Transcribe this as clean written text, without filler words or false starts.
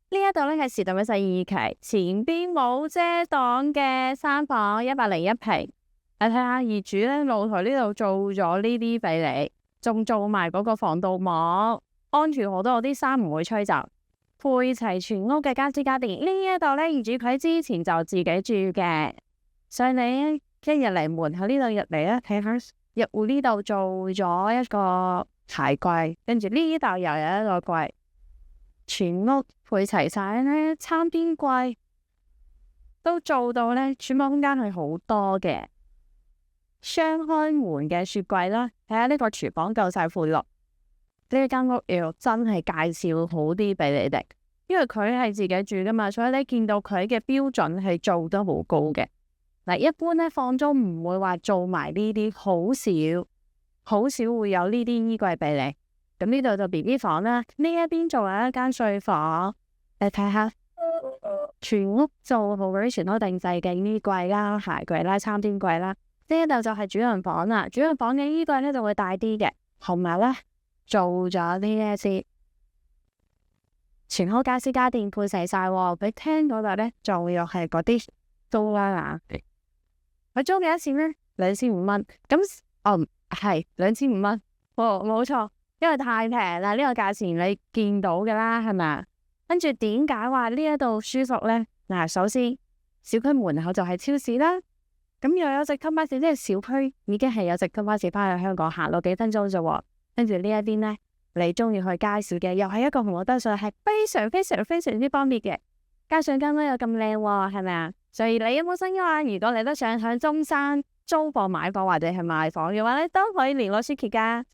呢一度咧係時代嘅第二期，前邊冇遮擋嘅3房101平。你睇下業主咧露台呢度做咗呢啲俾你，仲做埋嗰個防盜網，安全好多，啲衫唔會吹走。配齊全屋嘅家私家電。呢一度咧業主佢之前就自己住嘅，所以你一入嚟門口呢度入嚟咧，睇下入戶呢度做咗一個鞋櫃，跟住呢度又有一個櫃，全屋配齊晒咧，餐邊櫃都做到咧，儲物空間係好多嘅。雙開門嘅雪櫃啦，睇下呢個廚房夠晒闊落。呢間屋要真係介紹好啲俾你哋，因為佢係自己住噶嘛，所以你見到佢嘅標準係做得好高嘅。嗱，一般咧放租唔會話做埋呢啲，好少會有呢啲衣櫃俾你。咁呢度就 BB 房啦，呢一邊做一間睡房，你睇下，全屋做好嗰啲全屋定制嘅衣櫃啦、鞋櫃啦、餐邊櫃啦。呢一度就係主人房啦，主人房嘅衣櫃咧就會大啲嘅，同埋咧做咗呢一啲全屋家私家電配齊晒喎。俾廳嗰度咧仲要係嗰啲租啦嗱，佢租幾多錢咧？2500，咁係2500，冇錯，因為太平啦，呢個價錢你見到嘅啦，係咪？跟住點解話呢一度舒服咧？嗱，首先小區門口就係超市啦。咁又有直通巴士，即係小區已經係有直通巴士翻去香港，行路幾分鐘啫。跟住呢一邊呢，你中意去街市嘅，又係一個紅綠燈上係非常之方便嘅。加上間屋又咁靚喎，係咪啊？所以你有冇新啊？如果你都想喺中山租房買房或者係賣房嘅話咧，都可以聯絡 Suki 噶。